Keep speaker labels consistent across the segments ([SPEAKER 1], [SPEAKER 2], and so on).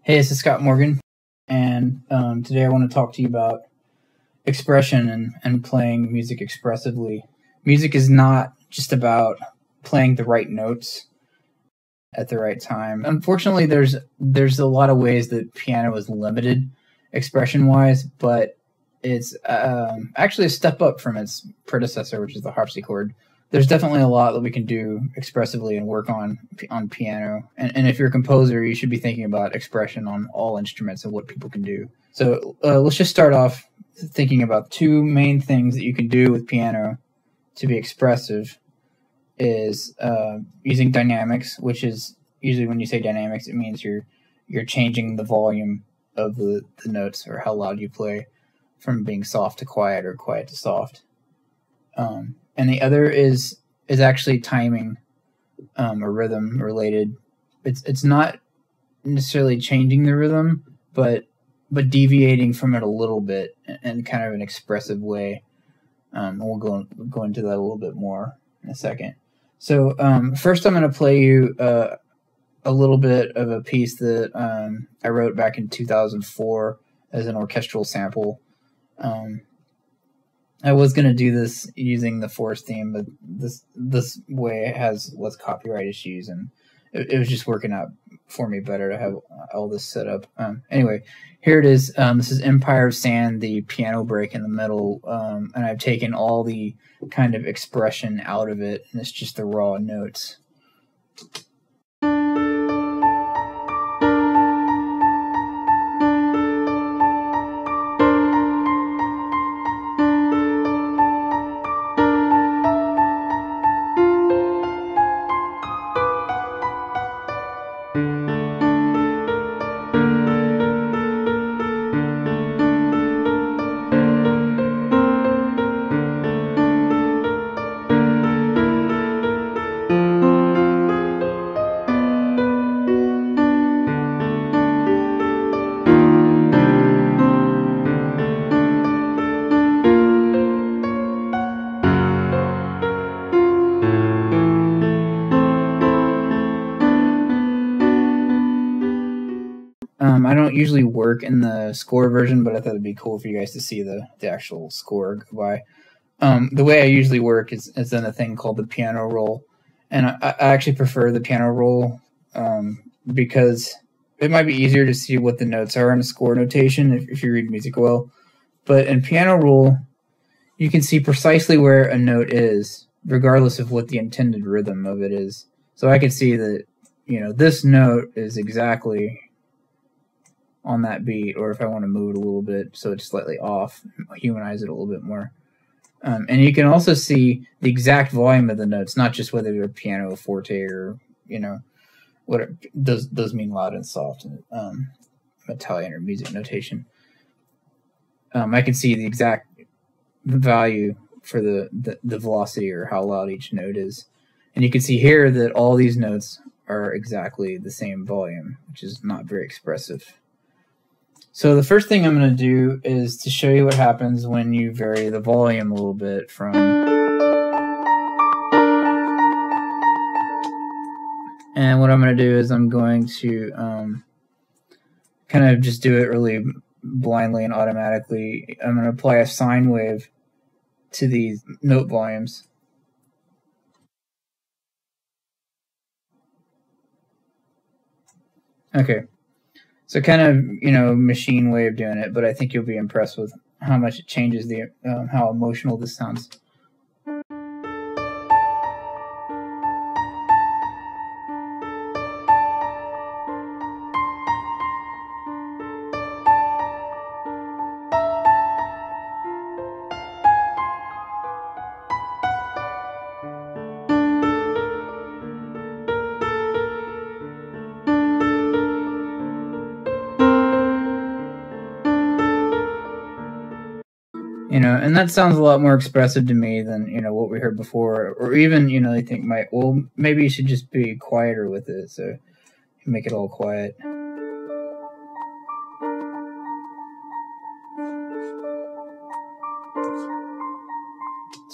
[SPEAKER 1] Hey, this is Scott Morgan, and today I want to talk to you about expression and playing music expressively. Music is not just about playing the right notes at the right time. Unfortunately, there's a lot of ways that piano is limited expression-wise, but it's actually a step up from its predecessor, which is the harpsichord. There's definitely a lot that we can do expressively and work on piano. And if you're a composer, you should be thinking about expression on all instruments and what people can do. So let's just start off thinking about two main things that you can do with piano to be expressive is using dynamics, which is usually when you say dynamics, it means you're changing the volume of the notes or how loud you play from being soft to quiet or quiet to soft. And the other is actually timing or rhythm related. It's not necessarily changing the rhythm, but deviating from it a little bit in kind of an expressive way. And we'll go into that a little bit more in a second. So first I'm going to play you a little bit of a piece that I wrote back in 2004 as an orchestral sample. I was going to do this using the Forest theme, but this way it has less copyright issues, and it was just working out for me better to have all this set up. Anyway, here it is. This is Empire of Sand, the piano break in the middle, and I've taken all the kind of expression out of it, and it's just the raw notes. I don't usually work in the score version, but I thought it'd be cool for you guys to see the actual score go by. The way I usually work is in a thing called the piano roll, and I actually prefer the piano roll because it might be easier to see what the notes are in a score notation if you read music well. But in piano roll, you can see precisely where a note is, regardless of what the intended rhythm of it is. So I can see that, this note is exactly on that beat, or if I want to move it a little bit so it's slightly off, humanize it a little bit more. And you can also see the exact volume of the notes, not just whether they're piano, forte, or, what those mean loud and soft, Italian or music notation. I can see the exact value for the velocity or how loud each note is. And you can see here that all these notes are exactly the same volume, which is not very expressive. So the first thing I'm going to do is to show you what happens when you vary the volume a little bit from... And what I'm going to do is I'm going to kind of just do it really blindly and automatically. I'm going to apply a sine wave to these note volumes. Okay. So kind of, machine way of doing it, but I think you'll be impressed with how much it changes how emotional this sounds. And that sounds a lot more expressive to me than, what we heard before. Or even, they think maybe you should just be quieter with it. So you make it all quiet.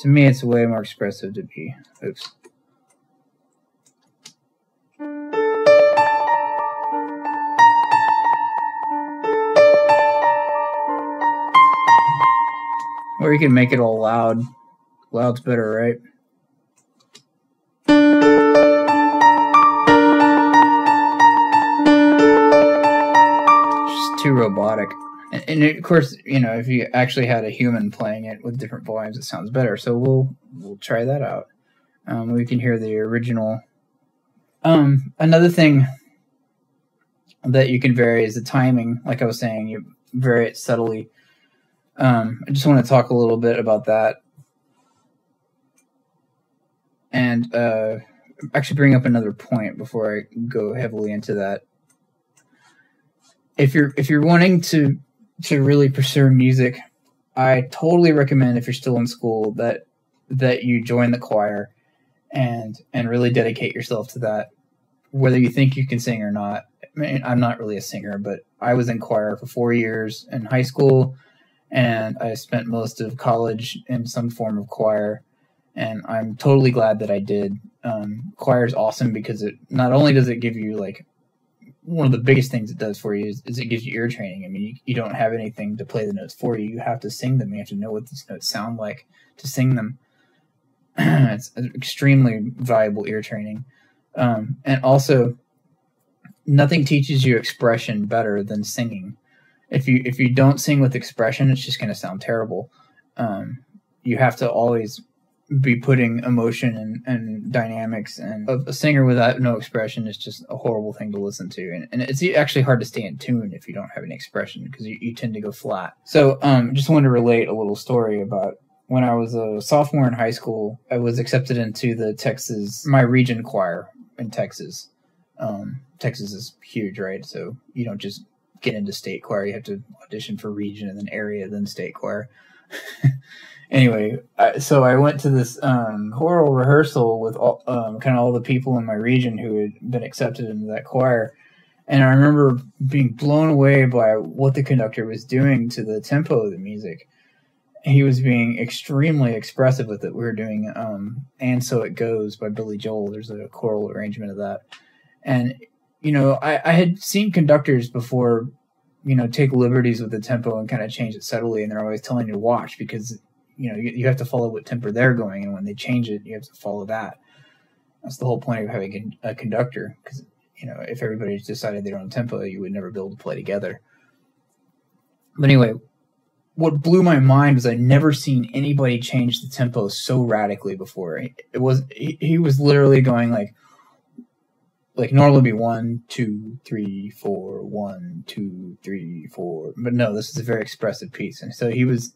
[SPEAKER 1] To me, it's way more expressive to be. Oops. Or you can make it all loud. Loud's better, right? It's just too robotic. And of course, you know, if you actually had a human playing it with different volumes, it sounds better. So we'll try that out. We can hear the original. Another thing that you can vary is the timing. Like I was saying, you vary it subtly. I just want to talk a little bit about that, and actually bring up another point before I go heavily into that. If you're wanting to really pursue music, I totally recommend, if you're still in school, that you join the choir and really dedicate yourself to that, whether you think you can sing or not. I mean, I'm not really a singer, but I was in choir for 4 years in high school, and I spent most of college in some form of choir, and I'm totally glad that I did. Choir is awesome because it not only does it give you, like, one of the biggest things it does for you is it gives you ear training. I mean, you don't have anything to play the notes for you. You have to sing them. You have to know what these notes sound like to sing them. It's extremely valuable ear training. And also, nothing teaches you expression better than singing. If you don't sing with expression, it's just going to sound terrible. You have to always be putting emotion and dynamics, and a singer without no expression is just a horrible thing to listen to. And it's actually hard to stay in tune if you don't have any expression, because you tend to go flat. So just wanted to relate a little story about when I was a sophomore in high school. I was accepted into my region choir in Texas. Texas is huge, right? So you don't just get into state choir. You have to audition for region and then area, then state choir. Anyway, so I went to this choral rehearsal with kind of all the people in my region who had been accepted into that choir. And I remember being blown away by what the conductor was doing to the tempo of the music. He was being extremely expressive with it. We were doing And So It Goes by Billy Joel. There's a choral arrangement of that. And, you know, I had seen conductors before, you know, take liberties with the tempo and kind of change it subtly. And they're always telling you to watch because, you know, you have to follow what tempo they're going. And when they change it, you have to follow that. That's the whole point of having a conductor. Because, you know, if everybody decided their own tempo, you would never be able to play together. But anyway, what blew my mind was I'd never seen anybody change the tempo so radically before. He was literally going like normally be 1, 2, 3, 4, 1, 2, 3, 4. But no, this is a very expressive piece. And so he was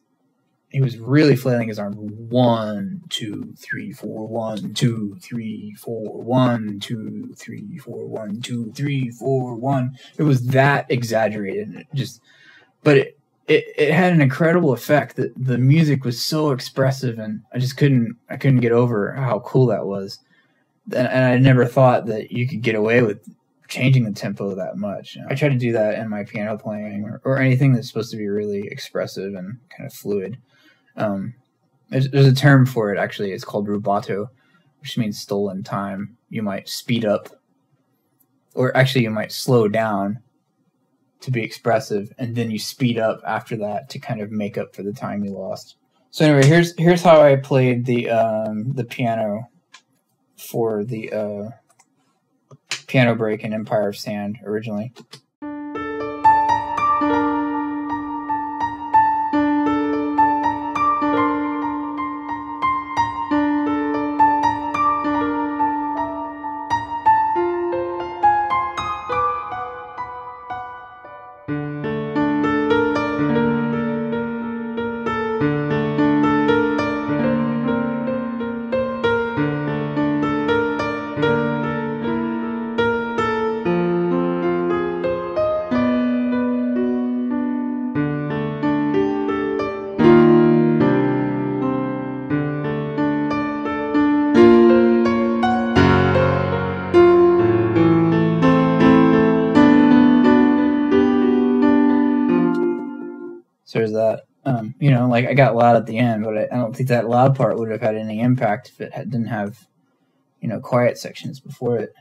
[SPEAKER 1] really flailing his arms. 1, 2, 3, 4, 1, 2, 3, 4, 1, 2, 3, 4, 1, 2, 3, 4, 1. It was that exaggerated. But it had an incredible effect. That the music was so expressive, and I couldn't get over how cool that was. And I never thought that you could get away with changing the tempo that much. You know? I try to do that in my piano playing or anything that's supposed to be really expressive and kind of fluid. There's a term for it, actually. It's called rubato, which means stolen time. You might speed up, or actually you might slow down to be expressive, and then you speed up after that to kind of make up for the time you lost. So anyway, here's how I played the piano for the piano break in Empire of Sand originally. So there's that. You know, like I got loud at the end, but I don't think that loud part would have had any impact if it didn't have, you know, quiet sections before it.